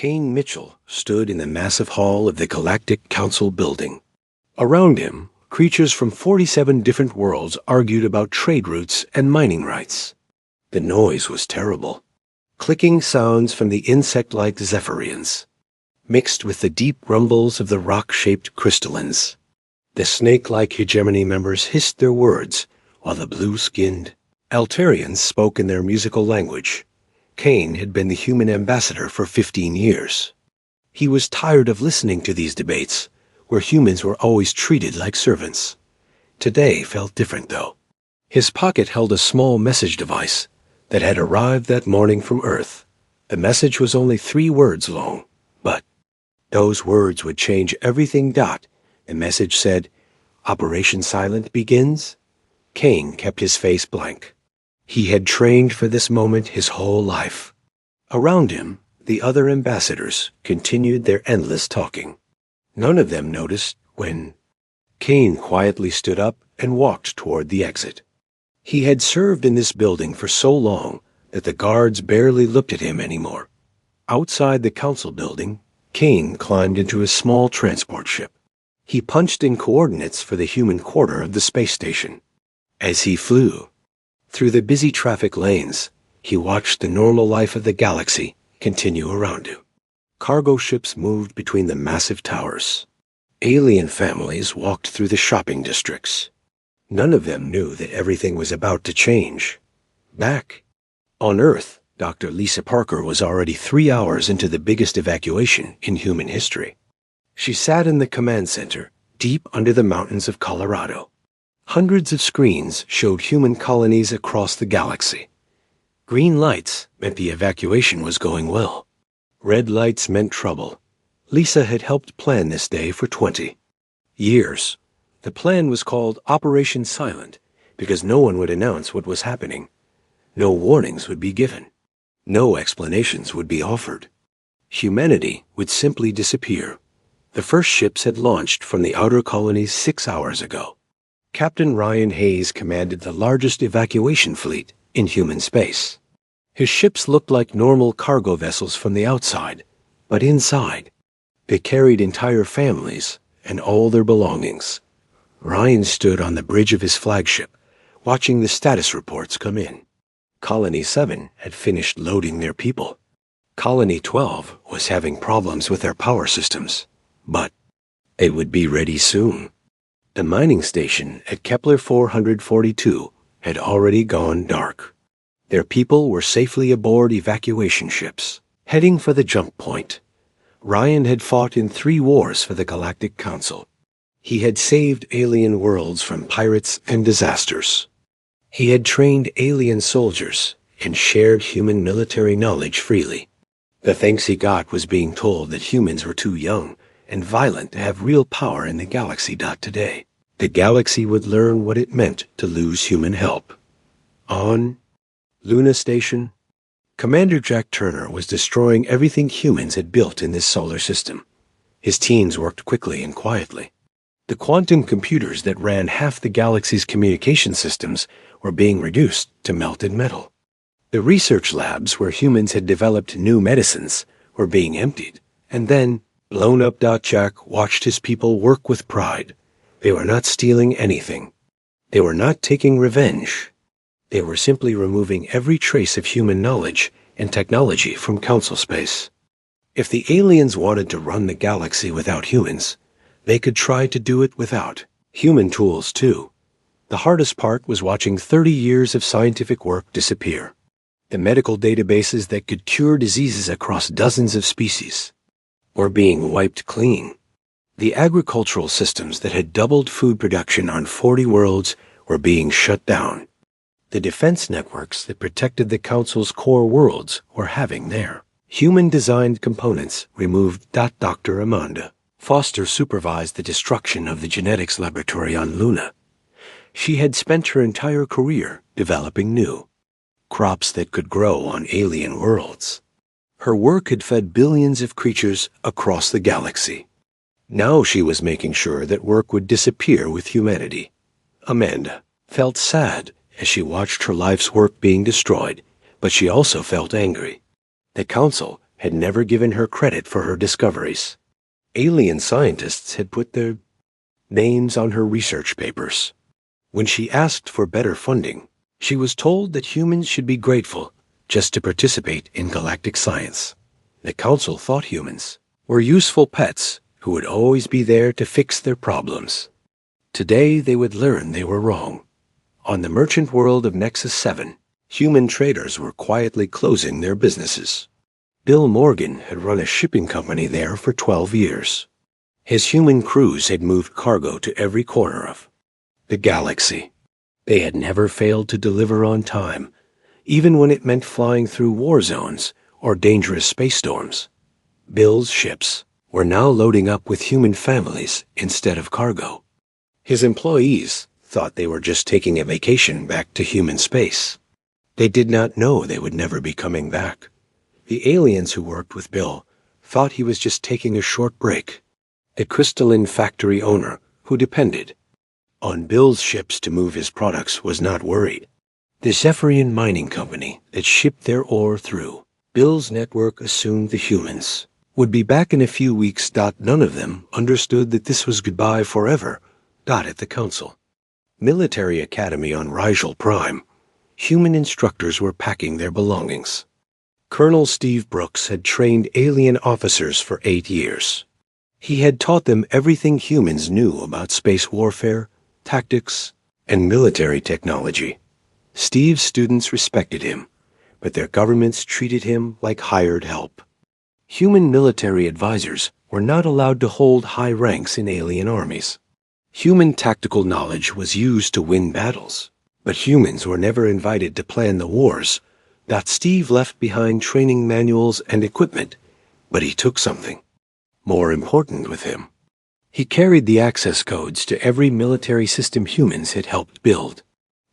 Kane Mitchell stood in the massive hall of the Galactic Council building. Around him, creatures from 47 different worlds argued about trade routes and mining rights. The noise was terrible. Clicking sounds from the insect-like Zephyrians, mixed with the deep rumbles of the rock-shaped crystallines. The snake-like hegemony members hissed their words, while the blue-skinned Altarians spoke in their musical language. Kane had been the human ambassador for 15 years. He was tired of listening to these debates, where humans were always treated like servants. Today felt different, though. His pocket held a small message device that had arrived that morning from Earth. The message was only 3 words long, but those words would change everything. The message said, "Operation Silent begins." Kane kept his face blank. He had trained for this moment his whole life. Around him, the other ambassadors continued their endless talking. None of them noticed when Kane quietly stood up and walked toward the exit. He had served in this building for so long that the guards barely looked at him anymore. Outside the council building, Kane climbed into a small transport ship. He punched in coordinates for the human quarter of the space station. As he flew through the busy traffic lanes, he watched the normal life of the galaxy continue around him. Cargo ships moved between the massive towers. Alien families walked through the shopping districts. None of them knew that everything was about to change. Back on Earth, Dr. Lisa Parker was already 3 hours into the biggest evacuation in human history. She sat in the command center, deep under the mountains of Colorado. Hundreds of screens showed human colonies across the galaxy. Green lights meant the evacuation was going well. Red lights meant trouble. Lisa had helped plan this day for 20 years. The plan was called Operation Silent because no one would announce what was happening. No warnings would be given. No explanations would be offered. Humanity would simply disappear. The first ships had launched from the outer colonies 6 hours ago. Captain Ryan Hayes commanded the largest evacuation fleet in human space. His ships looked like normal cargo vessels from the outside, but inside, they carried entire families and all their belongings. Ryan stood on the bridge of his flagship, watching the status reports come in. Colony 7 had finished loading their people. Colony 12 was having problems with their power systems, but it would be ready soon. The mining station at Kepler 442 had already gone dark. Their people were safely aboard evacuation ships, heading for the jump point. Ryan had fought in 3 wars for the Galactic Council. He had saved alien worlds from pirates and disasters. He had trained alien soldiers and shared human military knowledge freely. The thanks he got was being told that humans were too young and violent to have real power in the galaxy. Today, the galaxy would learn what it meant to lose human help. On Luna Station, Commander Jack Turner was destroying everything humans had built in this solar system. His teams worked quickly and quietly. The quantum computers that ran half the galaxy's communication systems were being reduced to melted metal. The research labs where humans had developed new medicines were being emptied, and then blown up. Jack watched his people work with pride. They were not stealing anything. They were not taking revenge. They were simply removing every trace of human knowledge and technology from council space. If the aliens wanted to run the galaxy without humans, they could try to do it without human tools too. The hardest part was watching 30 years of scientific work disappear. The medical databases that could cure diseases across dozens of species were being wiped clean. The agricultural systems that had doubled food production on 40 worlds were being shut down. The defense networks that protected the Council's core worlds were having their human-designed components removed. Dr. Amanda Foster supervised the destruction of the genetics laboratory on Luna. She had spent her entire career developing new crops that could grow on alien worlds. Her work had fed billions of creatures across the galaxy. Now she was making sure that work would disappear with humanity. Amanda felt sad as she watched her life's work being destroyed, but she also felt angry. The Council had never given her credit for her discoveries. Alien scientists had put their names on her research papers. When she asked for better funding, she was told that humans should be grateful just to participate in galactic science. The council thought humans were useful pets who would always be there to fix their problems. Today they would learn they were wrong. On the merchant world of Nexus 7, human traders were quietly closing their businesses. Bill Morgan had run a shipping company there for 12 years. His human crews had moved cargo to every corner of the galaxy. They had never failed to deliver on time, even when it meant flying through war zones or dangerous space storms. Bill's ships were now loading up with human families instead of cargo. His employees thought they were just taking a vacation back to human space. They did not know they would never be coming back. The aliens who worked with Bill thought he was just taking a short break. A crystalline factory owner who depended on Bill's ships to move his products was not worried. The Zephyrian mining company that shipped their ore through Bill's network assumed the humans would be back in a few weeks. None of them understood that this was goodbye forever. At the council military academy on Rigel Prime, human instructors were packing their belongings. Colonel Steve Brooks had trained alien officers for 8 years. He had taught them everything humans knew about space warfare, tactics, and military technology. Steve's students respected him, but their governments treated him like hired help. Human military advisors were not allowed to hold high ranks in alien armies. Human tactical knowledge was used to win battles, but humans were never invited to plan the wars. Steve left behind training manuals and equipment, but he took something more important with him. He carried the access codes to every military system humans had helped build.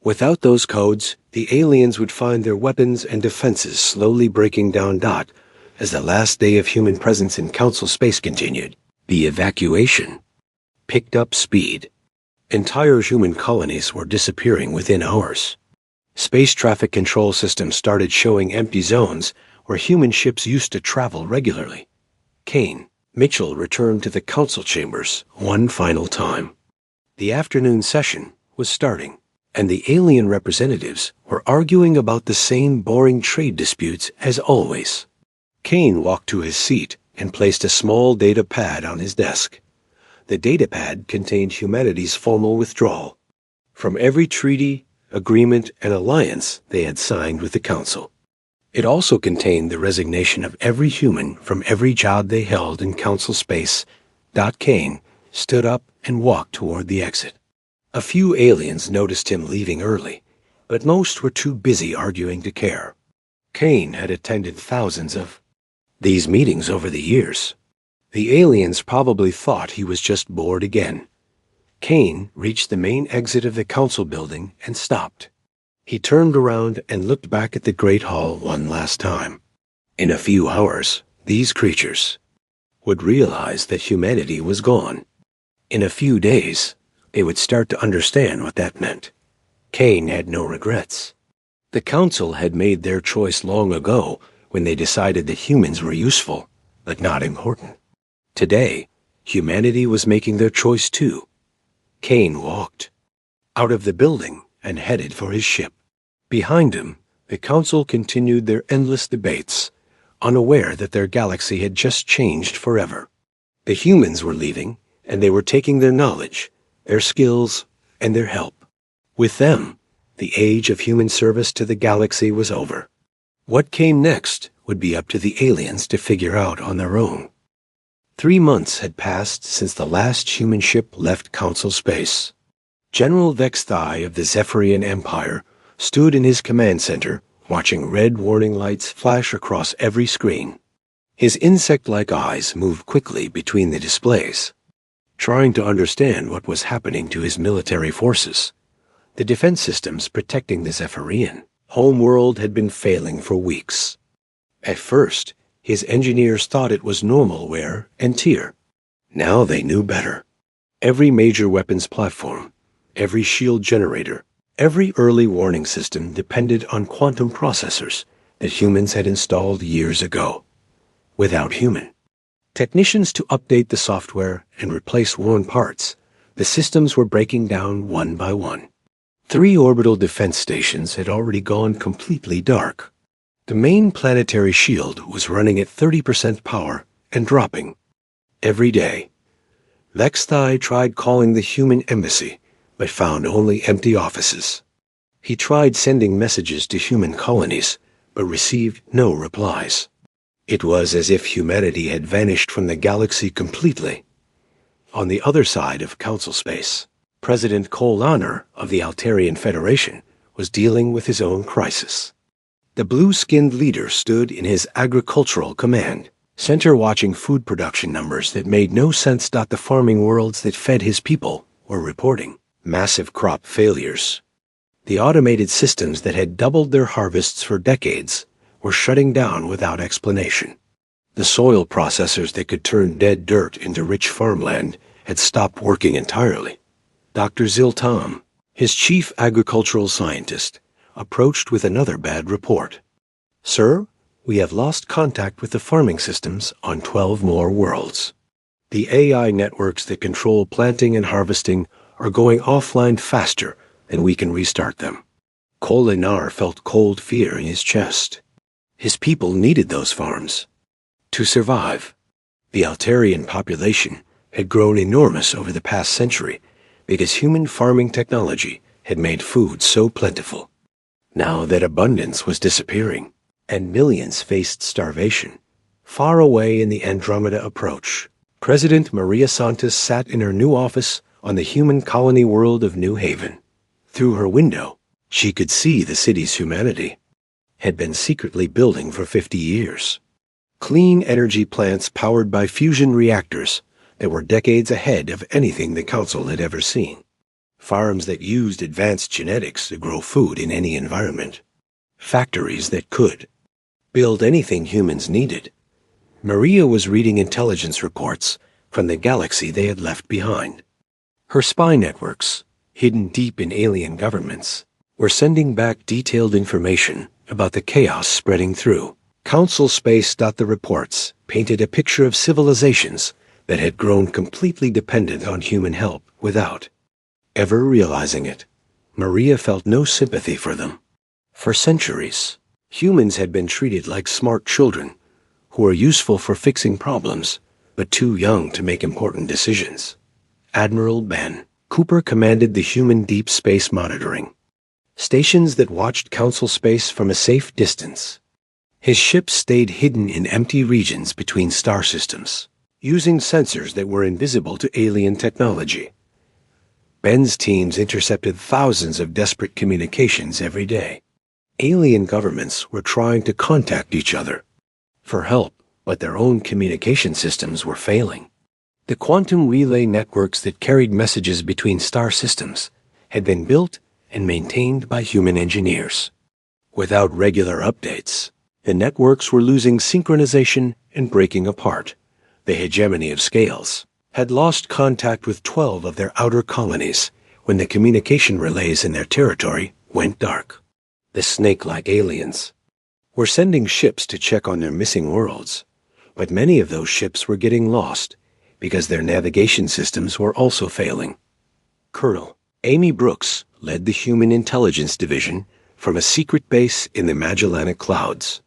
Without those codes, the aliens would find their weapons and defenses slowly breaking down. As the last day of human presence in Council space continued, the evacuation picked up speed. Entire human colonies were disappearing within hours. Space traffic control systems started showing empty zones where human ships used to travel regularly. Kane Mitchell returned to the council chambers one final time. The afternoon session was starting, and the alien representatives were arguing about the same boring trade disputes as always. Kane walked to his seat and placed a small data pad on his desk. The data pad contained humanity's formal withdrawal from every treaty, agreement, and alliance they had signed with the Council. It also contained the resignation of every human from every job they held in Council space. Kane stood up and walked toward the exit. A few aliens noticed him leaving early, but most were too busy arguing to care. Kane had attended thousands of these meetings over the years. The aliens probably thought he was just bored again. Kane reached the main exit of the council building and stopped. He turned around and looked back at the Great Hall one last time. In a few hours, these creatures would realize that humanity was gone. In a few days, they would start to understand what that meant. Kane had no regrets. The council had made their choice long ago when they decided that humans were useful, but not important. Today, humanity was making their choice too. Kane walked out of the building and headed for his ship. Behind him, the council continued their endless debates, unaware that their galaxy had just changed forever. The humans were leaving, and they were taking their knowledge, their skills, and their help. With them, the age of human service to the galaxy was over. What came next would be up to the aliens to figure out on their own. 3 months had passed since the last human ship left Council space. General Vexthai of the Zephyrian Empire stood in his command center, watching red warning lights flash across every screen. His insect-like eyes moved quickly between the displays, trying to understand what was happening to his military forces. The defense systems protecting the Zephyrian homeworld had been failing for weeks. At first, his engineers thought it was normal wear and tear. Now they knew better. Every major weapons platform, every shield generator, every early warning system depended on quantum processors that humans had installed years ago. without human technicians to update the software and replace worn parts. The systems were breaking down one by one. 3 orbital defense stations had already gone completely dark. The main planetary shield was running at 30% power and dropping. Every day, Lexthai tried calling the human embassy, but found only empty offices. He tried sending messages to human colonies, but received no replies. It was as if humanity had vanished from the galaxy completely. On the other side of Council space, President Kolanar of the Altarian Federation was dealing with his own crisis. The blue-skinned leader stood in his agricultural command center watching food production numbers that made no sense. The farming worlds that fed his people were reporting massive crop failures. The automated systems that had doubled their harvests for decades were shutting down without explanation. The soil processors that could turn dead dirt into rich farmland had stopped working entirely. Dr. Ziltam, his chief agricultural scientist, approached with another bad report. "Sir, we have lost contact with the farming systems on 12 more worlds. The AI networks that control planting and harvesting are going offline faster than we can restart them." Kolinar felt cold fear in his chest. His people needed those farms to survive. The Altarian population had grown enormous over the past century because human farming technology had made food so plentiful. Now that abundance was disappearing, and millions faced starvation, far away in the Andromeda approach, President Maria Santos sat in her new office on the human colony world of New Haven. Through her window, she could see the city's humanity had been secretly building for 50 years. Clean energy plants powered by fusion reactors that were decades ahead of anything the Council had ever seen. Farms that used advanced genetics to grow food in any environment. Factories that could build anything humans needed. Maria was reading intelligence reports from the galaxy they had left behind. Her spy networks, hidden deep in alien governments, were sending back detailed information about the chaos spreading through Council space. The reports painted a picture of civilizations that had grown completely dependent on human help without ever realizing it. Maria felt no sympathy for them. For centuries, humans had been treated like smart children who were useful for fixing problems, but too young to make important decisions. Admiral Ben Cooper commanded the human deep space monitoring stations that watched Council space from a safe distance. His ships stayed hidden in empty regions between star systems, using sensors that were invisible to alien technology. Ben's teams intercepted thousands of desperate communications every day. Alien governments were trying to contact each other for help, but their own communication systems were failing. The quantum relay networks that carried messages between star systems had been built and maintained by human engineers. Without regular updates, the networks were losing synchronization and breaking apart. The hegemony of scales had lost contact with 12 of their outer colonies when the communication relays in their territory went dark. The snake-like aliens were sending ships to check on their missing worlds, but many of those ships were getting lost because their navigation systems were also failing. Colonel Amy Brooks led the Human Intelligence Division from a secret base in the Magellanic Clouds.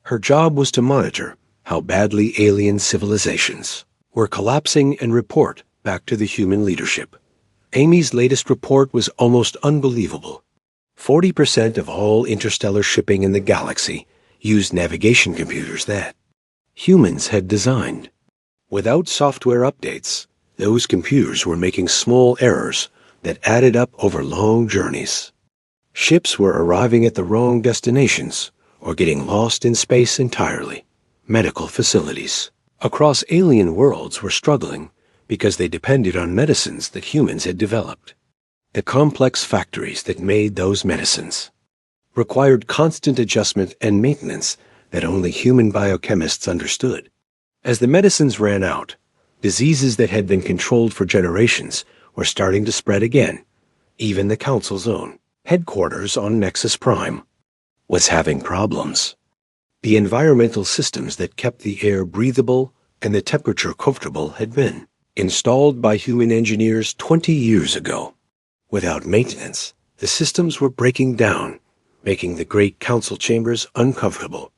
Her job was to monitor how badly alien civilizations were collapsing and report back to the human leadership. Amy's latest report was almost unbelievable. 40% of all interstellar shipping in the galaxy used navigation computers that humans had designed. Without software updates, those computers were making small errors that added up over long journeys. Ships were arriving at the wrong destinations or getting lost in space entirely. Medical facilities across alien worlds were struggling because they depended on medicines that humans had developed. The complex factories that made those medicines required constant adjustment and maintenance that only human biochemists understood. As the medicines ran out, diseases that had been controlled for generations were starting to spread again. Even the Council's own headquarters on Nexus Prime was having problems. The environmental systems that kept the air breathable and the temperature comfortable had been installed by human engineers 20 years ago. Without maintenance, the systems were breaking down, making the great council chambers uncomfortable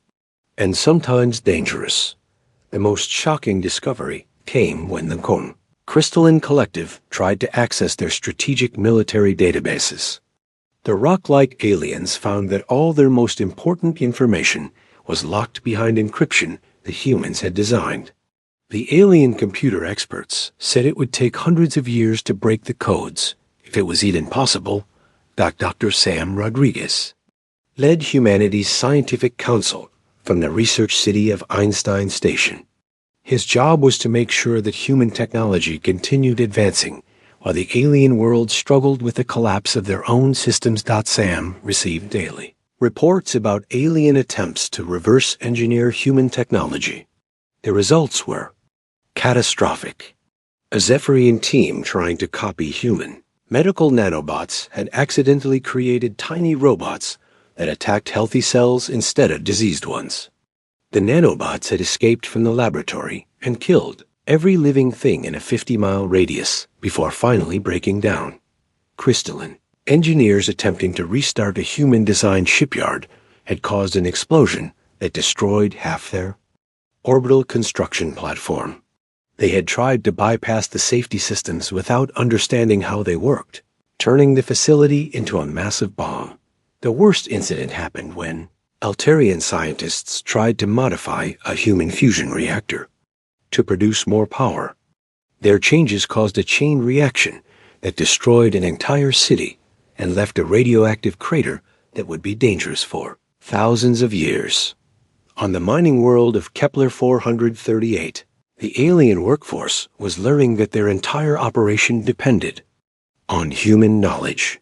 and sometimes dangerous. The most shocking discovery came when the Crystalline Collective tried to access their strategic military databases. The rock-like aliens found that all their most important information was locked behind encryption the humans had designed. The alien computer experts said it would take hundreds of years to break the codes, if it was even possible. Dr. Sam Rodriguez led humanity's scientific council from the research city of Einstein Station. His job was to make sure that human technology continued advancing while the alien world struggled with the collapse of their own systems. Sam received daily reports about alien attempts to reverse engineer human technology. The results were catastrophic. A Zephyrian team trying to copy human medical nanobots had accidentally created tiny robots that attacked healthy cells instead of diseased ones. The nanobots had escaped from the laboratory and killed every living thing in a 50-mile radius before finally breaking down. Crystalline engineers attempting to restart a human-designed shipyard had caused an explosion that destroyed half their orbital construction platform. They had tried to bypass the safety systems without understanding how they worked, turning the facility into a massive bomb. The worst incident happened when Altarian scientists tried to modify a human fusion reactor to produce more power. Their changes caused a chain reaction that destroyed an entire city and left a radioactive crater that would be dangerous for thousands of years. On the mining world of Kepler 438, the alien workforce was learning that their entire operation depended on human knowledge.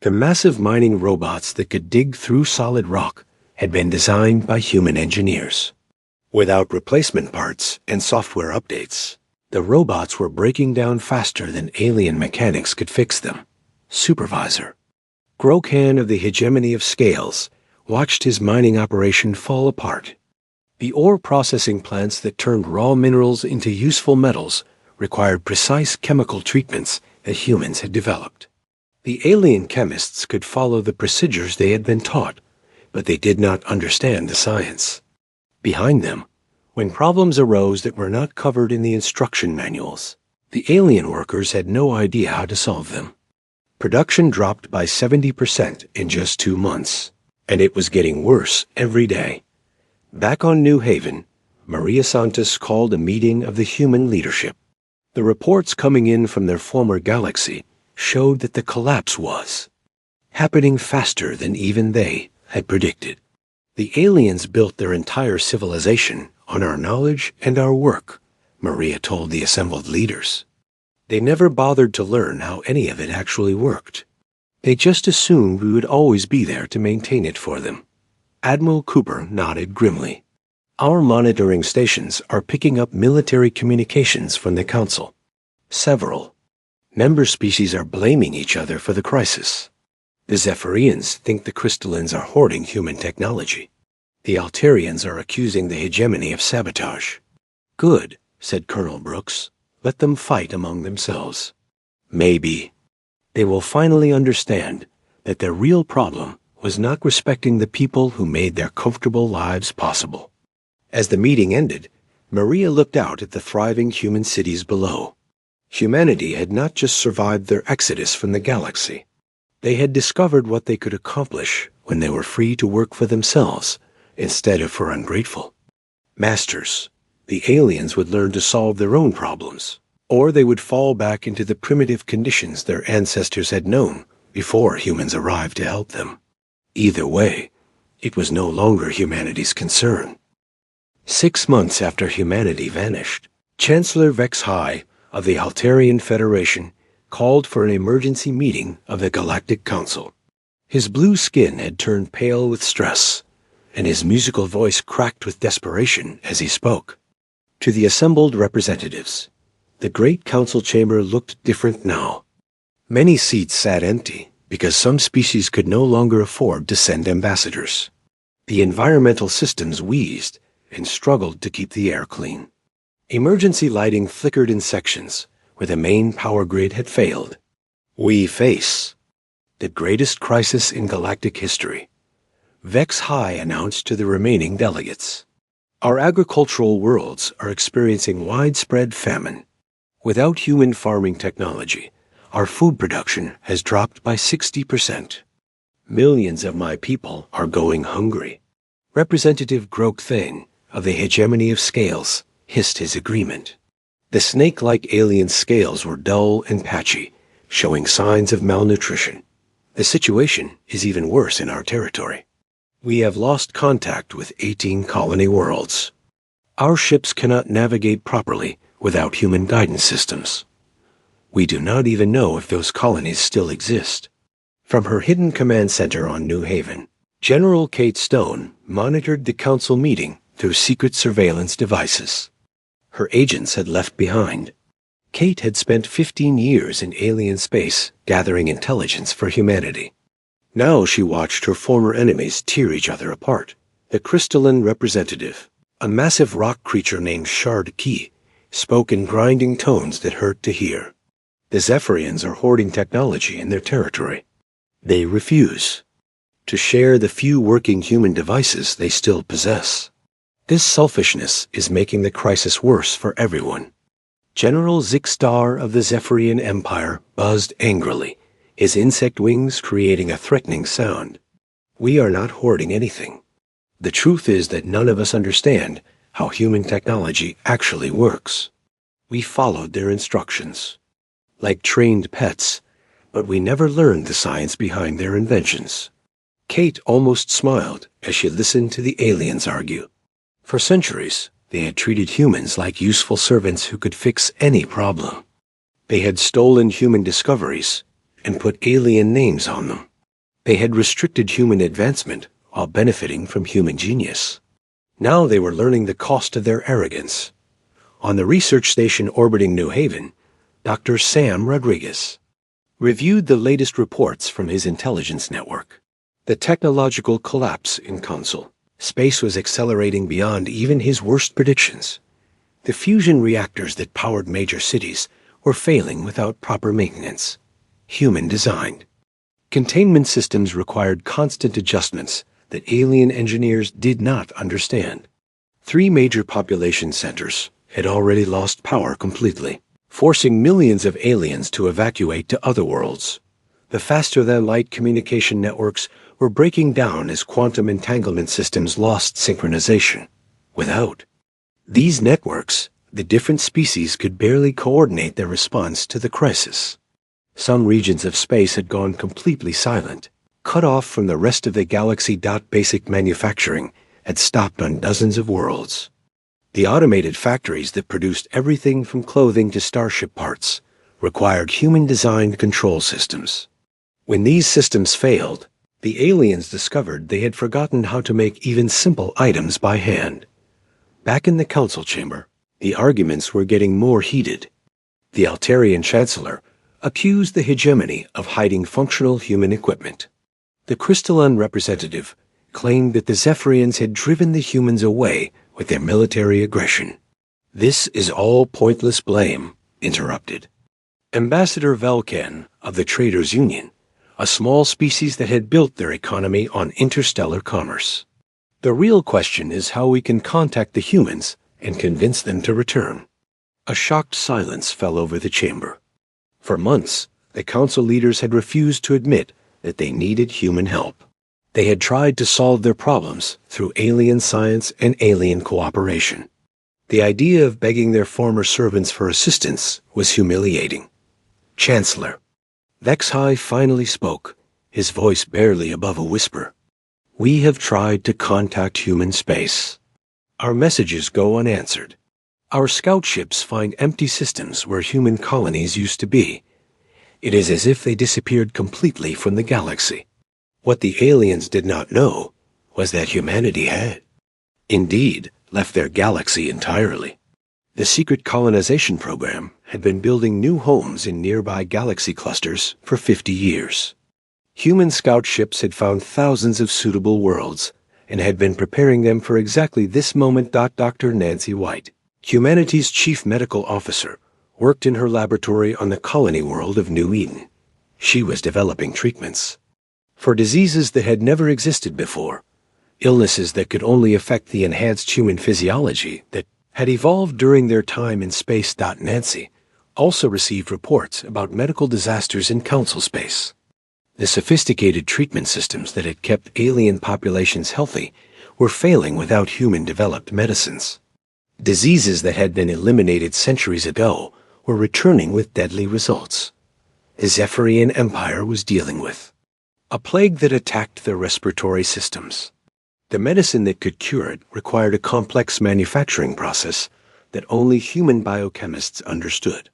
The massive mining robots that could dig through solid rock had been designed by human engineers. Without replacement parts and software updates, the robots were breaking down faster than alien mechanics could fix them. Supervisor Grokhan of the Hegemony of Scales watched his mining operation fall apart. The ore processing plants that turned raw minerals into useful metals required precise chemical treatments that humans had developed. The alien chemists could follow the procedures they had been taught, but they did not understand the science. Behind them, when problems arose that were not covered in the instruction manuals, the alien workers had no idea how to solve them. Production dropped by 70% in just 2 months, and it was getting worse every day. Back on New Haven, Maria Santos called a meeting of the human leadership. The reports coming in from their former galaxy showed that the collapse was happening faster than even they had predicted. The aliens built their entire civilization on our knowledge and our work, Maria told the assembled leaders. They never bothered to learn how any of it actually worked. They just assumed we would always be there to maintain it for them. Admiral Cooper nodded grimly. Our monitoring stations are picking up military communications from the Council. Several member species are blaming each other for the crisis. The Zephyrians think the Crystallines are hoarding human technology. The Altarians are accusing the Hegemony of sabotage. Good, said Colonel Brooks. Let them fight among themselves. Maybe they will finally understand that their real problem was not respecting the people who made their comfortable lives possible. As the meeting ended, Maria looked out at the thriving human cities below. Humanity had not just survived their exodus from the galaxy. They had discovered what they could accomplish when they were free to work for themselves instead of for ungrateful masters. The aliens would learn to solve their own problems, or they would fall back into the primitive conditions their ancestors had known before humans arrived to help them. Either way, it was no longer humanity's concern. 6 months after humanity vanished, Chancellor Vex High of the Altarian Federation called for an emergency meeting of the Galactic Council. His blue skin had turned pale with stress, and his musical voice cracked with desperation as he spoke. To the assembled representatives, the great council chamber looked different now. Many seats sat empty because some species could no longer afford to send ambassadors. The environmental systems wheezed and struggled to keep the air clean. Emergency lighting flickered in sections where the main power grid had failed. We face the greatest crisis in galactic history, HFY announced to the remaining delegates. Our agricultural worlds are experiencing widespread famine. Without human farming technology, our food production has dropped by 60%. Millions of my people are going hungry. Representative Grok Thane of the hegemony of scales hissed his agreement. The snake-like alien scales were dull and patchy, showing signs of malnutrition. The situation is even worse in our territory. We have lost contact with 18 colony worlds. Our ships cannot navigate properly without human guidance systems. We do not even know if those colonies still exist. From her hidden command center on New Haven, General Kate Stone monitored the council meeting through secret surveillance devices. Her agents had left behind. Kate had spent 15 years in alien space gathering intelligence for humanity. Now she watched her former enemies tear each other apart. The crystalline representative, a massive rock creature named Shard Key, spoke in grinding tones that hurt to hear. The Zephyrians are hoarding technology in their territory. They refuse to share the few working human devices they still possess. This selfishness is making the crisis worse for everyone. General Zixstar of the Zephyrian Empire buzzed angrily, his insect wings creating a threatening sound. We are not hoarding anything. The truth is that none of us understand how human technology actually works. We followed their instructions, like trained pets, but we never learned the science behind their inventions. Kate almost smiled as she listened to the aliens argue. For centuries, they had treated humans like useful servants who could fix any problem. They had stolen human discoveries and put alien names on them. They had restricted human advancement while benefiting from human genius. Now they were learning the cost of their arrogance. On the research station orbiting New Haven, Dr. Sam Rodriguez reviewed the latest reports from his intelligence network. The technological collapse in Council. Space was accelerating beyond even his worst predictions. The fusion reactors that powered major cities were failing without proper maintenance. Human-designed. Containment systems required constant adjustments that alien engineers did not understand. 3 major population centers had already lost power completely, forcing millions of aliens to evacuate to other worlds. The faster-than-light communication networks were breaking down as quantum entanglement systems lost synchronization. Without these networks, the different species could barely coordinate their response to the crisis. Some regions of space had gone completely silent, cut off from the rest of the galaxy. Basic manufacturing had stopped on dozens of worlds. The automated factories that produced everything from clothing to starship parts required human-designed control systems. When these systems failed, the aliens discovered they had forgotten how to make even simple items by hand. Back in the council chamber, the arguments were getting more heated. The Altarian Chancellor accused the hegemony of hiding functional human equipment. The crystalline representative claimed that the Zephyrians had driven the humans away with their military aggression. This is all pointless blame, interrupted Ambassador Velkan of the Traders Union, a small species that had built their economy on interstellar commerce. The real question is how we can contact the humans and convince them to return. A shocked silence fell over the chamber. For months, the council leaders had refused to admit that they needed human help. They had tried to solve their problems through alien science and alien cooperation. The idea of begging their former servants for assistance was humiliating. Chancellor, HFY finally spoke, his voice barely above a whisper. We have tried to contact human space. Our messages go unanswered. Our scout ships find empty systems where human colonies used to be. It is as if they disappeared completely from the galaxy. What the aliens did not know was that humanity had, indeed, left their galaxy entirely. The secret colonization program had been building new homes in nearby galaxy clusters for 50 years. Human scout ships had found thousands of suitable worlds, and had been preparing them for exactly this moment. Dr. Nancy White, humanity's chief medical officer, worked in her laboratory on the colony world of New Eden. She was developing treatments for diseases that had never existed before, illnesses that could only affect the enhanced human physiology that had evolved during their time in space. Nancy also received reports about medical disasters in council space. The sophisticated treatment systems that had kept alien populations healthy were failing without human-developed medicines. Diseases that had been eliminated centuries ago were returning with deadly results. The Zephyrian Empire was dealing with a plague that attacked their respiratory systems. The medicine that could cure it required a complex manufacturing process that only human biochemists understood.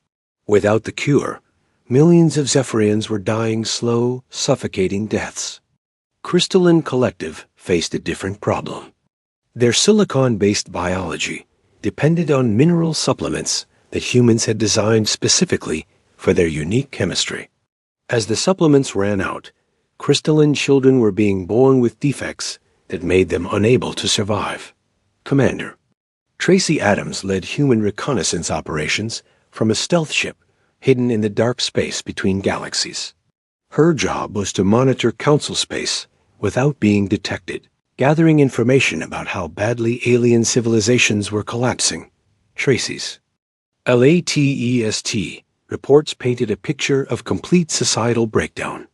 Without the cure, millions of Zephyrians were dying slow, suffocating deaths. Crystalline Collective faced a different problem. Their silicon-based biology depended on mineral supplements that humans had designed specifically for their unique chemistry. As the supplements ran out, crystalline children were being born with defects that made them unable to survive. Commander Tracy Adams led human reconnaissance operations from a stealth ship hidden in the dark space between galaxies. Her job was to monitor council space without being detected, gathering information about how badly alien civilizations were collapsing. Tracy's LATEST reports painted a picture of complete societal breakdown.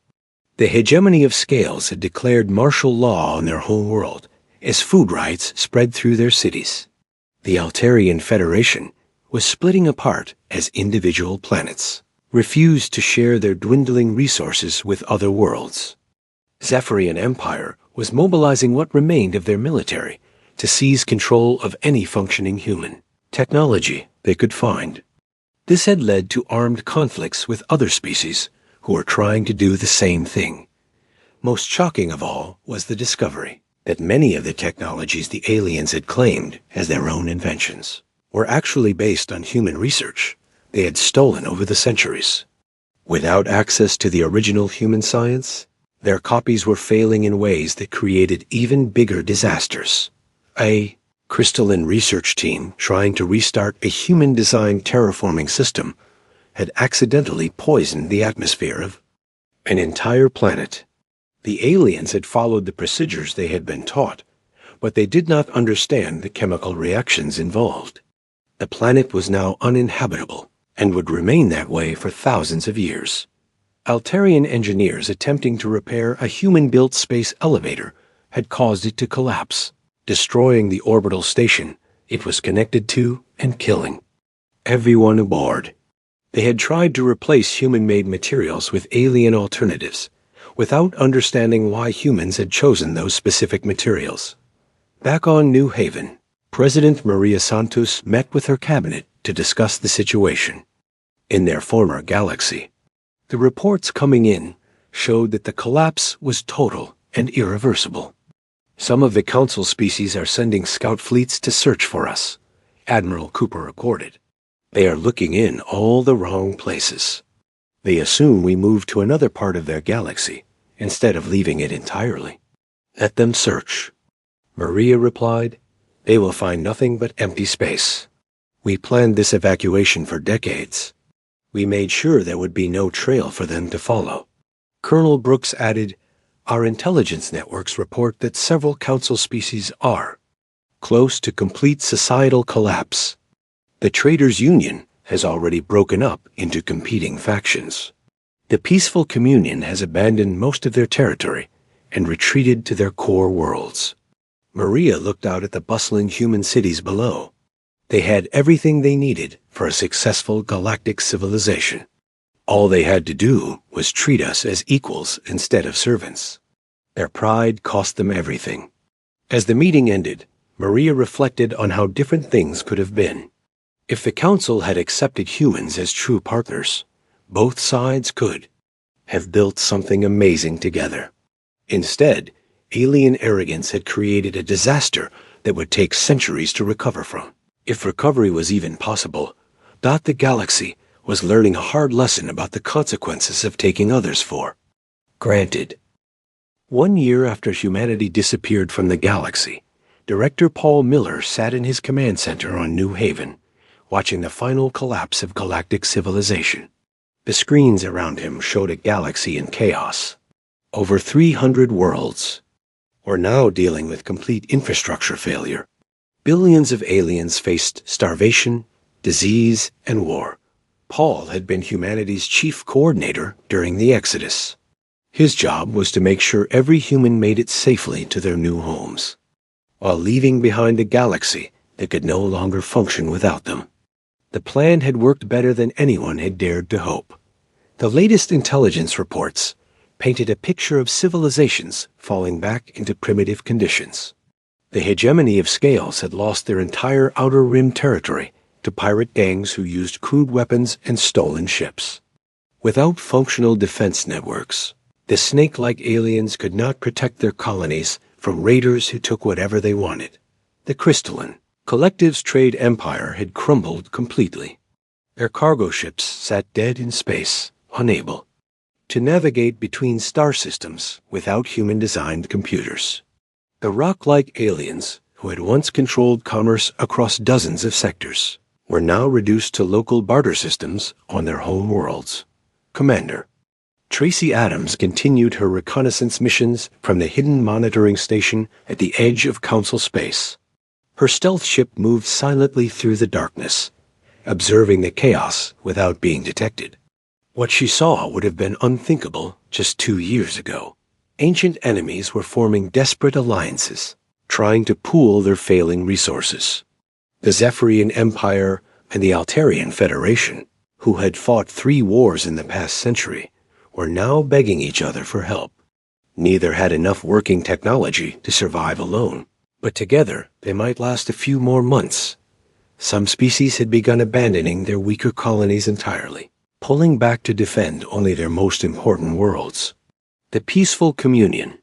The hegemony of scales had declared martial law on their whole world as food riots spread through their cities. The Altarian Federation was splitting apart as individual planets refused to share their dwindling resources with other worlds. Zephyrian Empire was mobilizing what remained of their military to seize control of any functioning human technology they could find. This had led to armed conflicts with other species who were trying to do the same thing. Most shocking of all was the discovery that many of the technologies the aliens had claimed as their own inventions were actually based on human research they had stolen over the centuries. Without access to the original human science, their copies were failing in ways that created even bigger disasters. A crystalline research team trying to restart a human-designed terraforming system had accidentally poisoned the atmosphere of an entire planet. The aliens had followed the procedures they had been taught, but they did not understand the chemical reactions involved. The planet was now uninhabitable and would remain that way for thousands of years. Altarian engineers attempting to repair a human-built space elevator had caused it to collapse, destroying the orbital station it was connected to and killing everyone aboard. They had tried to replace human-made materials with alien alternatives, without understanding why humans had chosen those specific materials. Back on New Haven, President Maria Santos met with her cabinet to discuss the situation. In their former galaxy, the reports coming in showed that the collapse was total and irreversible. Some of the council species are sending scout fleets to search for us, Admiral Cooper reported. They are looking in all the wrong places. They assume we moved to another part of their galaxy instead of leaving it entirely. Let them search. Maria replied, they will find nothing but empty space. We planned this evacuation for decades. We made sure there would be no trail for them to follow. Colonel Brooks added, our intelligence networks report that several council species are close to complete societal collapse. The Traders' Union has already broken up into competing factions. The Peaceful Communion has abandoned most of their territory and retreated to their core worlds. Maria looked out at the bustling human cities below. They had everything they needed for a successful galactic civilization. All they had to do was treat us as equals instead of servants. Their pride cost them everything. As the meeting ended, Maria reflected on how different things could have been. If the Council had accepted humans as true partners, both sides could have built something amazing together. Instead, alien arrogance had created a disaster that would take centuries to recover from. If recovery was even possible, the galaxy was learning a hard lesson about the consequences of taking others for granted. 1 year after humanity disappeared from the galaxy, Director Paul Miller sat in his command center on New Haven, watching the final collapse of galactic civilization. The screens around him showed a galaxy in chaos. Over 300 worlds were now dealing with complete infrastructure failure. Billions of aliens faced starvation, disease, and war. Paul had been humanity's chief coordinator during the Exodus. His job was to make sure every human made it safely to their new homes, while leaving behind a galaxy that could no longer function without them. The plan had worked better than anyone had dared to hope. The latest intelligence reports painted a picture of civilizations falling back into primitive conditions. The hegemony of Scales had lost their entire outer rim territory to pirate gangs who used crude weapons and stolen ships. Without functional defense networks, the snake-like aliens could not protect their colonies from raiders who took whatever they wanted. The crystalline, Collective's trade empire had crumbled completely. Their cargo ships sat dead in space, unable to navigate between star systems without human-designed computers. The rock-like aliens, who had once controlled commerce across dozens of sectors, were now reduced to local barter systems on their home worlds. Commander Tracy Adams continued her reconnaissance missions from the hidden monitoring station at the edge of Council space. Her stealth ship moved silently through the darkness, observing the chaos without being detected. What she saw would have been unthinkable just 2 years ago. Ancient enemies were forming desperate alliances, trying to pool their failing resources. The Zephyrian Empire and the Altarian Federation, who had fought 3 wars in the past century, were now begging each other for help. Neither had enough working technology to survive alone, but together they might last a few more months. Some species had begun abandoning their weaker colonies entirely, pulling back to defend only their most important worlds. The peaceful communion,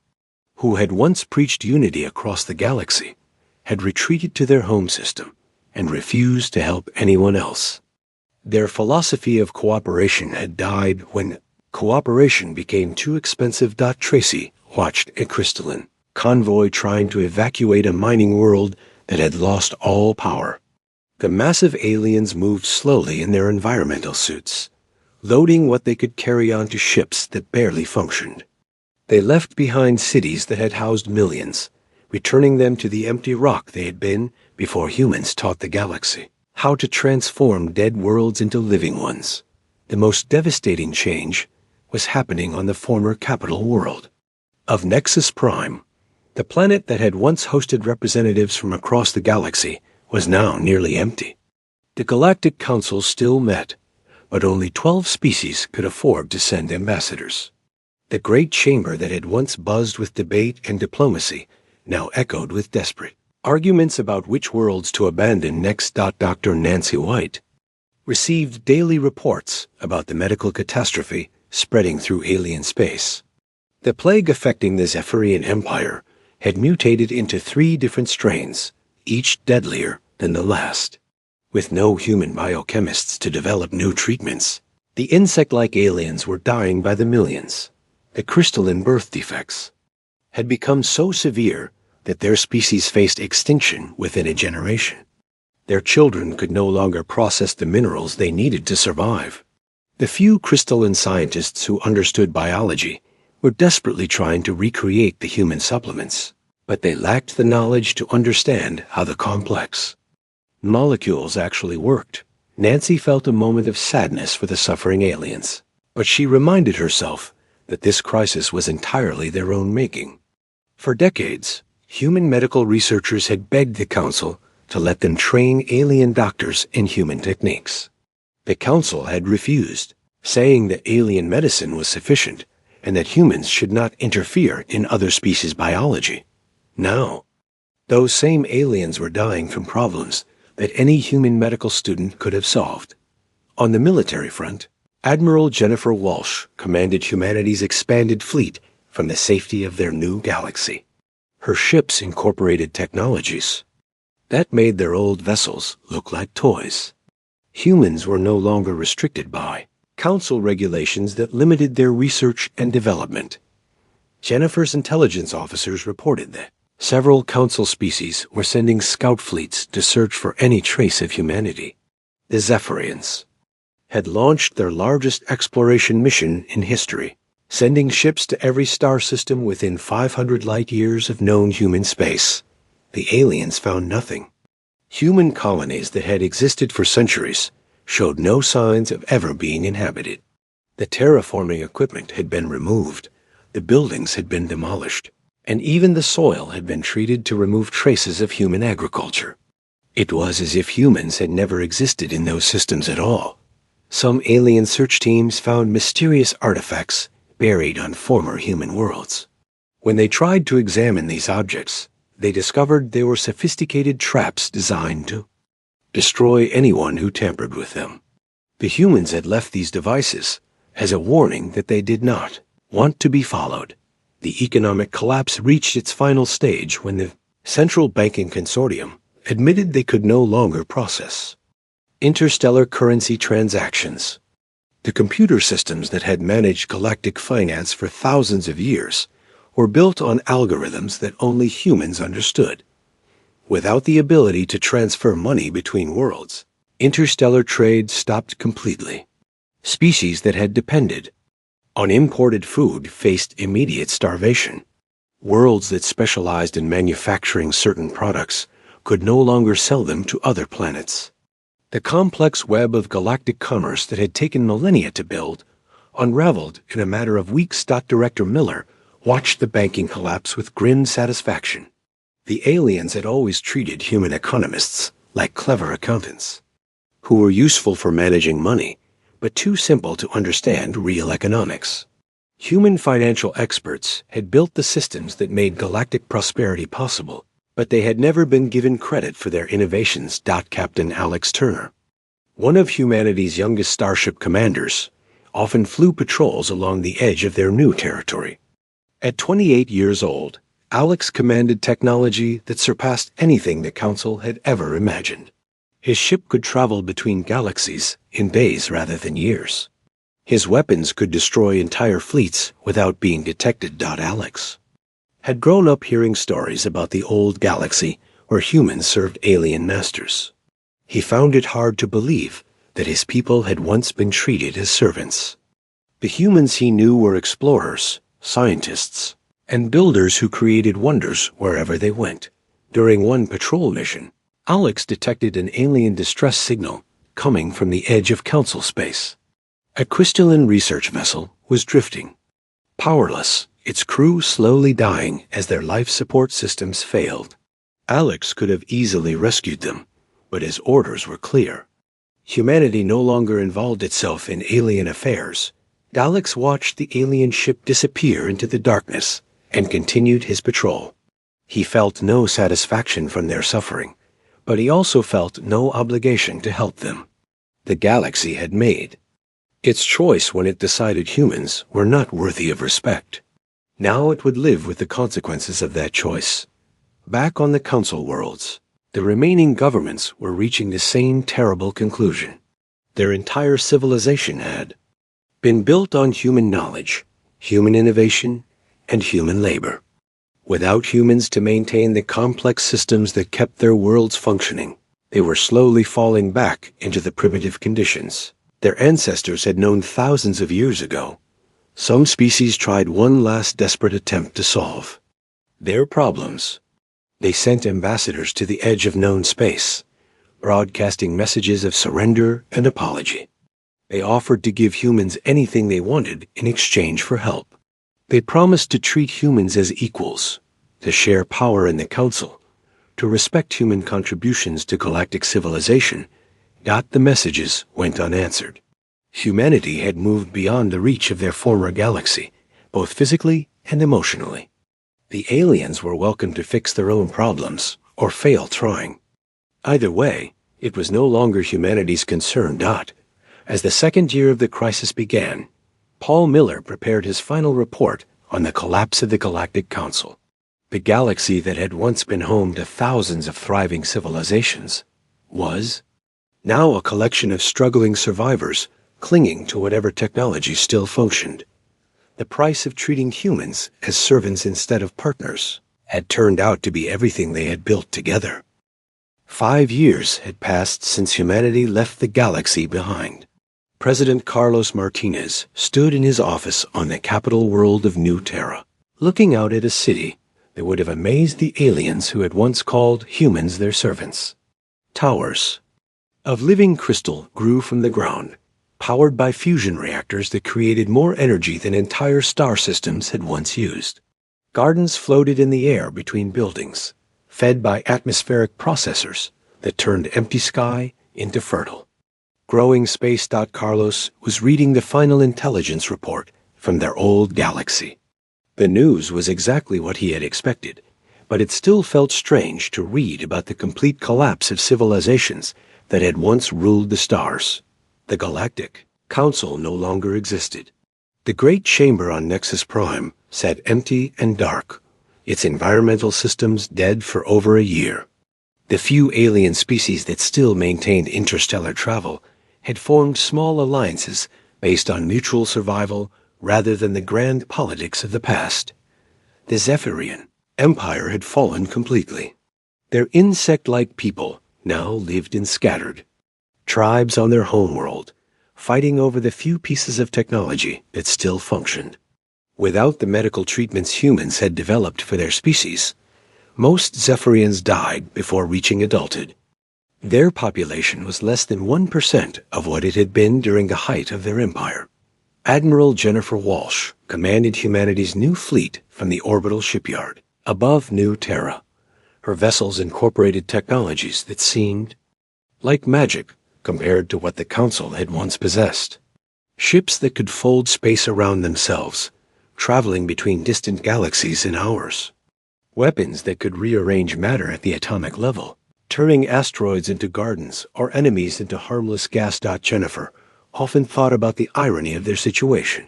who had once preached unity across the galaxy, had retreated to their home system and refused to help anyone else. Their philosophy of cooperation had died when cooperation became too expensive. Tracy watched a crystalline convoy trying to evacuate a mining world that had lost all power. The massive aliens moved slowly in their environmental suits, loading what they could carry onto ships that barely functioned. They left behind cities that had housed millions, returning them to the empty rock they had been before humans taught the galaxy how to transform dead worlds into living ones. The most devastating change was happening on the former capital world of Nexus Prime. The planet that had once hosted representatives from across the galaxy was now nearly empty. The Galactic Council still met, but only 12 species could afford to send ambassadors. The great chamber that had once buzzed with debate and diplomacy now echoed with desperate arguments about which worlds to abandon next. Dr. Nancy White received daily reports about the medical catastrophe spreading through alien space. The plague affecting the Zephyrian Empire had mutated into 3 different strains, each deadlier than the last. With no human biochemists to develop new treatments, the insect-like aliens were dying by the millions. The crystalline birth defects had become so severe that their species faced extinction within a generation. Their children could no longer process the minerals they needed to survive. The few crystalline scientists who understood biology were desperately trying to recreate the human supplements, but they lacked the knowledge to understand how the complex molecules actually worked. Nancy felt a moment of sadness for the suffering aliens, but she reminded herself that this crisis was entirely their own making. For decades, human medical researchers had begged the Council to let them train alien doctors in human techniques. The Council had refused, saying that alien medicine was sufficient and that humans should not interfere in other species' biology. Now, those same aliens were dying from problems that any human medical student could have solved. On the military front, Admiral Jennifer Walsh commanded humanity's expanded fleet from the safety of their new galaxy. Her ships incorporated technologies that made their old vessels look like toys. Humans were no longer restricted by Council regulations that limited their research and development. Jennifer's intelligence officers reported that several council species were sending scout fleets to search for any trace of humanity. The Zephyrians had launched their largest exploration mission in history, sending ships to every star system within 500 light-years of known human space. The aliens found nothing. Human colonies that had existed for centuries showed no signs of ever being inhabited. The terraforming equipment had been removed, the buildings had been demolished, and even the soil had been treated to remove traces of human agriculture. It was as if humans had never existed in those systems at all. Some alien search teams found mysterious artifacts buried on former human worlds. When they tried to examine these objects, they discovered they were sophisticated traps designed to destroy anyone who tampered with them. The humans had left these devices as a warning that they did not want to be followed. The economic collapse reached its final stage when the Central Banking Consortium admitted they could no longer process interstellar currency transactions. The computer systems that had managed galactic finance for thousands of years were built on algorithms that only humans understood. Without the ability to transfer money between worlds, interstellar trade stopped completely. Species that had depended on imported food faced immediate starvation. Worlds that specialized in manufacturing certain products could no longer sell them to other planets. The complex web of galactic commerce that had taken millennia to build unraveled in a matter of weeks. Director Miller watched the banking collapse with grim satisfaction. The aliens had always treated human economists like clever accountants, who were useful for managing money, but too simple to understand real economics. Human financial experts had built the systems that made galactic prosperity possible, but they had never been given credit for their innovations. Captain Alex Turner, one of humanity's youngest starship commanders, often flew patrols along the edge of their new territory. At 28 years old, Alex commanded technology that surpassed anything the Council had ever imagined. His ship could travel between galaxies in days rather than years. His weapons could destroy entire fleets without being detected. Alex had grown up hearing stories about the old galaxy where humans served alien masters. He found it hard to believe that his people had once been treated as servants. The humans he knew were explorers, scientists, and builders who created wonders wherever they went. During one patrol mission, Alex detected an alien distress signal coming from the edge of Council space. A crystalline research vessel was drifting, powerless, its crew slowly dying as their life support systems failed. Alex could have easily rescued them, but his orders were clear. Humanity no longer involved itself in alien affairs. Alex watched the alien ship disappear into the darkness and continued his patrol. He felt no satisfaction from their suffering, but he also felt no obligation to help them. The galaxy had made its choice when it decided humans were not worthy of respect. Now it would live with the consequences of that choice. Back on the Council worlds, the remaining governments were reaching the same terrible conclusion. Their entire civilization had been built on human knowledge, human innovation, and human labor. Without humans to maintain the complex systems that kept their worlds functioning, they were slowly falling back into the primitive conditions their ancestors had known thousands of years ago. Some species tried one last desperate attempt to solve their problems. They sent ambassadors to the edge of known space, broadcasting messages of surrender and apology. They offered to give humans anything they wanted in exchange for help. They promised to treat humans as equals, to share power in the Council, to respect human contributions to galactic civilization. The messages went unanswered. Humanity had moved beyond the reach of their former galaxy, both physically and emotionally. The aliens were welcome to fix their own problems or fail trying. Either way, it was no longer humanity's concern. As the second year of the crisis began, Paul Miller prepared his final report on the collapse of the Galactic Council. The galaxy that had once been home to thousands of thriving civilizations was now a collection of struggling survivors clinging to whatever technology still functioned. The price of treating humans as servants instead of partners had turned out to be everything they had built together. 5 years had passed since humanity left the galaxy behind. President Carlos Martinez stood in his office on the capital world of New Terra, looking out at a city that would have amazed the aliens who had once called humans their servants. Towers of living crystal grew from the ground, powered by fusion reactors that created more energy than entire star systems had once used. Gardens floated in the air between buildings, fed by atmospheric processors that turned empty sky into fertile. Growing Space. Carlos was reading the final intelligence report from their old galaxy. The news was exactly what he had expected, but it still felt strange to read about the complete collapse of civilizations that had once ruled the stars. The Galactic Council no longer existed. The great chamber on Nexus Prime sat empty and dark, its environmental systems dead for over a year. The few alien species that still maintained interstellar travel had formed small alliances based on mutual survival rather than the grand politics of the past. The Zephyrian Empire had fallen completely. Their insect-like people now lived in scattered tribes on their homeworld, fighting over the few pieces of technology that still functioned. Without the medical treatments humans had developed for their species, most Zephyrians died before reaching adulthood. Their population was less than 1% of what it had been during the height of their empire. Admiral Jennifer Walsh commanded humanity's new fleet from the orbital shipyard above New Terra. Her vessels incorporated technologies that seemed like magic compared to what the Council had once possessed. Ships that could fold space around themselves, traveling between distant galaxies in hours. Weapons that could rearrange matter at the atomic level, turning asteroids into gardens or enemies into harmless gas. Jennifer often thought about the irony of their situation.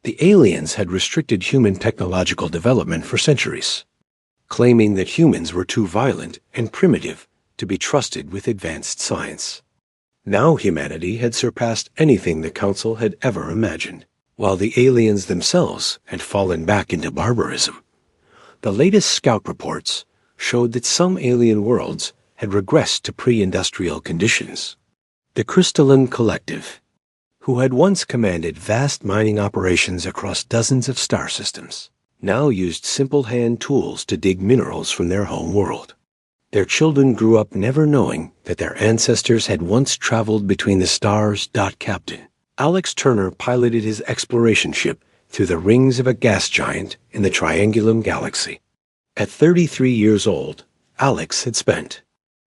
The aliens had restricted human technological development for centuries, claiming that humans were too violent and primitive to be trusted with advanced science. Now humanity had surpassed anything the Council had ever imagined, while the aliens themselves had fallen back into barbarism. The latest scout reports showed that some alien worlds had regressed to pre-industrial conditions. The Crystalline Collective, who had once commanded vast mining operations across dozens of star systems, now used simple hand tools to dig minerals from their home world. Their children grew up never knowing that their ancestors had once traveled between the stars. Captain Alex Turner piloted his exploration ship through the rings of a gas giant in the Triangulum Galaxy. At 33 years old, Alex had spent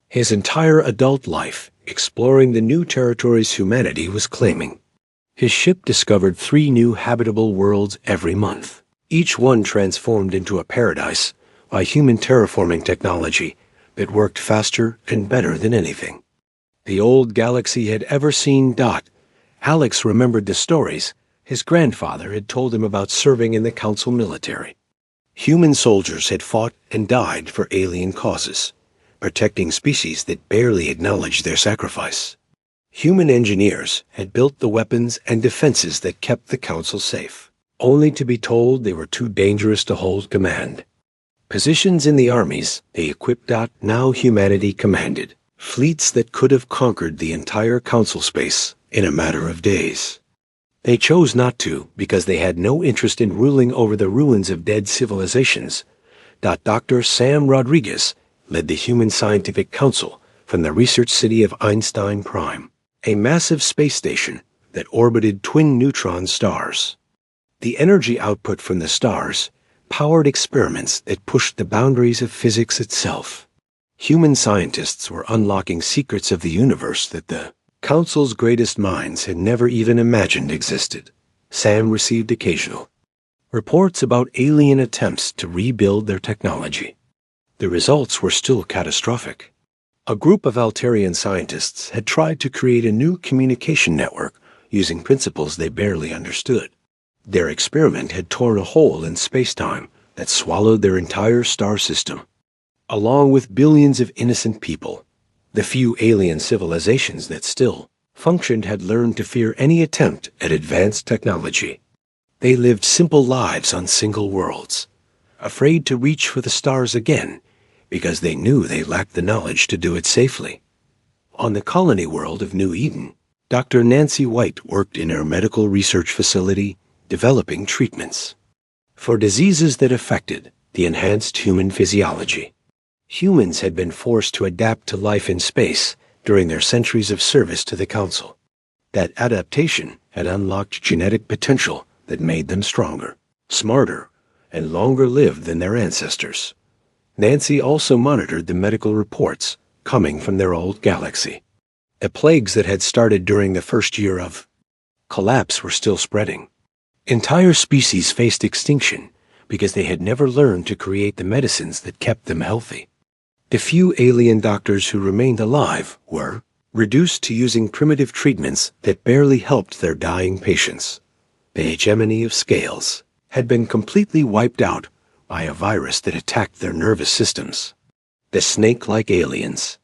his entire adult life exploring the new territories humanity was claiming. His ship discovered 3 new habitable worlds every month, each one transformed into a paradise by human terraforming technology that worked faster and better than anything the old galaxy had ever seen. Alex remembered the stories his grandfather had told him about serving in the Council military. Human soldiers had fought and died for alien causes, protecting species that barely acknowledged their sacrifice. Human engineers had built the weapons and defenses that kept the Council safe, only to be told they were too dangerous to hold command. Positions in the armies they equipped. Now humanity commanded fleets that could have conquered the entire Council space in a matter of days. They chose not to because they had no interest in ruling over the ruins of dead civilizations. Dr. Sam Rodriguez led the Human Scientific Council from the research city of Einstein Prime, a massive space station that orbited twin neutron stars. The energy output from the stars powered experiments that pushed the boundaries of physics itself. Human scientists were unlocking secrets of the universe that the Council's greatest minds had never even imagined existed. Sam received occasional reports about alien attempts to rebuild their technology. The results were still catastrophic. A group of Altarian scientists had tried to create a new communication network using principles they barely understood. Their experiment had torn a hole in space-time that swallowed their entire star system. Along with billions of innocent people, the few alien civilizations that still functioned had learned to fear any attempt at advanced technology. They lived simple lives on single worlds, afraid to reach for the stars again because they knew they lacked the knowledge to do it safely. On the colony world of New Eden, Dr. Nancy White worked in her medical research facility developing treatments for diseases that affected the enhanced human physiology. Humans had been forced to adapt to life in space during their centuries of service to the Council. That adaptation had unlocked genetic potential that made them stronger, smarter, and longer lived than their ancestors. Nancy also monitored the medical reports coming from their old galaxy. The plagues that had started during the first year of collapse were still spreading. Entire species faced extinction because they had never learned to create the medicines that kept them healthy. The few alien doctors who remained alive were reduced to using primitive treatments that barely helped their dying patients. The hegemony of scales had been completely wiped out by a virus that attacked their nervous systems. The snake-like aliens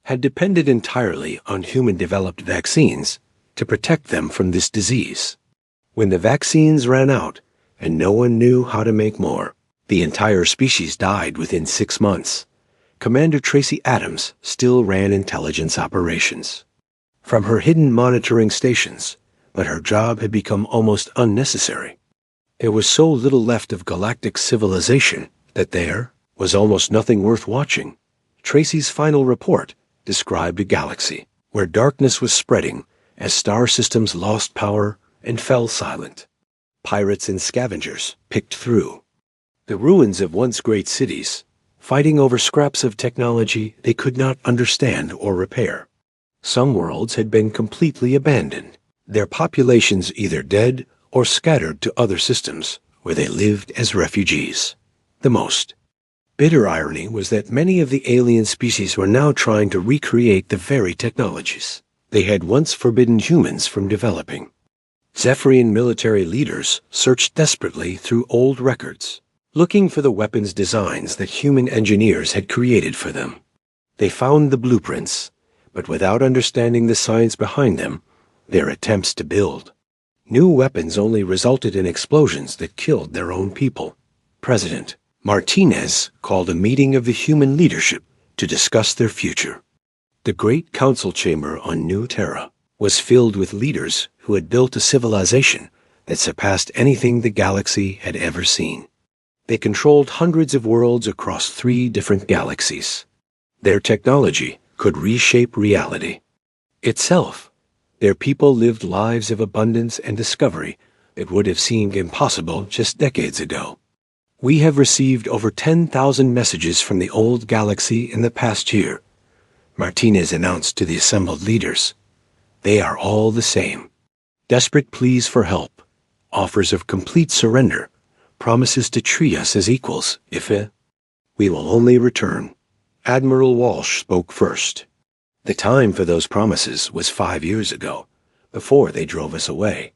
had depended entirely on human-developed vaccines to protect them from this disease. When the vaccines ran out and no one knew how to make more, the entire species died within 6 months. Commander Tracy Adams still ran intelligence operations from her hidden monitoring stations, but her job had become almost unnecessary. There was so little left of galactic civilization that there was almost nothing worth watching. Tracy's final report described a galaxy where darkness was spreading as star systems lost power and fell silent. Pirates and scavengers picked through the ruins of once great cities, fighting over scraps of technology they could not understand or repair. Some worlds had been completely abandoned, their populations either dead or scattered to other systems where they lived as refugees. The most bitter irony was that many of the alien species were now trying to recreate the very technologies they had once forbidden humans from developing. Zephyrian military leaders searched desperately through old records, looking for the weapons designs that human engineers had created for them. They found the blueprints, but without understanding the science behind them, their attempts to build new weapons only resulted in explosions that killed their own people. President Martinez called a meeting of the human leadership to discuss their future. The Great Council Chamber on New Terra was filled with leaders who had built a civilization that surpassed anything the galaxy had ever seen. They controlled hundreds of worlds across 3 different galaxies. Their technology could reshape reality itself. Their people lived lives of abundance and discovery that would have seemed impossible just decades ago. We have received over 10,000 messages from the old galaxy in the past year, Martinez announced to the assembled leaders. They are all the same. Desperate pleas for help, offers of complete surrender, promises to treat us as equals if we will only return. Admiral Walsh spoke first. The time for those promises was 5 years ago, before they drove us away.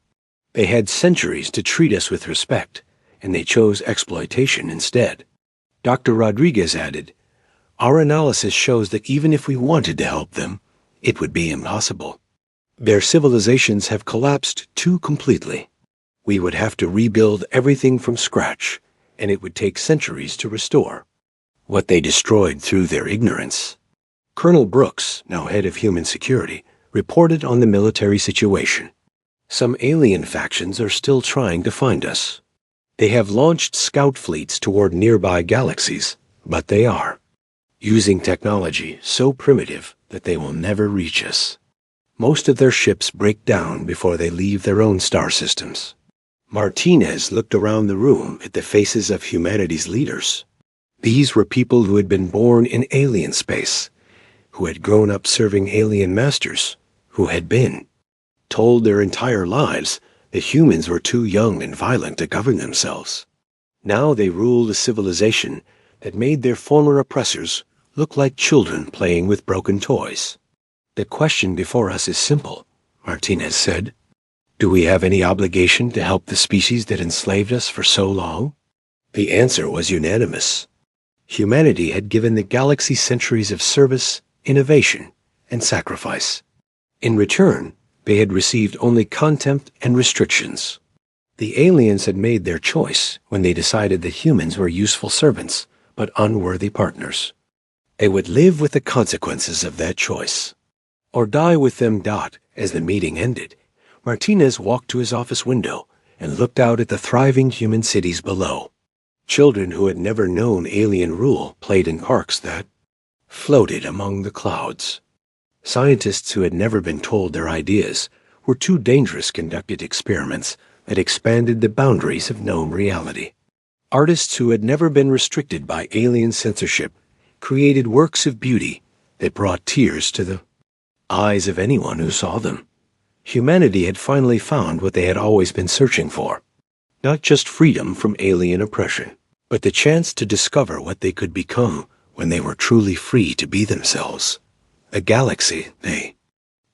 They had centuries to treat us with respect, and they chose exploitation instead. Dr. Rodriguez added, "Our analysis shows that even if we wanted to help them, it would be impossible. Their civilizations have collapsed too completely. We would have to rebuild everything from scratch, and it would take centuries to restore what they destroyed through their ignorance." Colonel Brooks, now head of human security, reported on the military situation. "Some alien factions are still trying to find us. They have launched scout fleets toward nearby galaxies, but they are using technology so primitive that they will never reach us. Most of their ships break down before they leave their own star systems." Martinez looked around the room at the faces of humanity's leaders. These were people who had been born in alien space, who had grown up serving alien masters, who had been told their entire lives that humans were too young and violent to govern themselves. Now they ruled a civilization that made their former oppressors look like children playing with broken toys. "The question before us is simple," Martinez said. "Do we have any obligation to help the species that enslaved us for so long?" The answer was unanimous. Humanity had given the galaxy centuries of service, innovation, and sacrifice. In return, they had received only contempt and restrictions. The aliens had made their choice when they decided that humans were useful servants, but unworthy partners. They would live with the consequences of that choice, or die with them. As the meeting ended, Martinez walked to his office window and looked out at the thriving human cities below. Children who had never known alien rule played in parks that floated among the clouds. Scientists who had never been told their ideas were too dangerous conducted experiments that expanded the boundaries of known reality. Artists who had never been restricted by alien censorship created works of beauty that brought tears to the eyes of anyone who saw them. Humanity had finally found what they had always been searching for. Not just freedom from alien oppression, but the chance to discover what they could become when they were truly free to be themselves. A galaxy they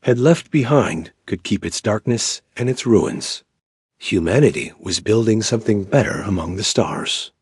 had left behind could keep its darkness and its ruins. Humanity was building something better among the stars.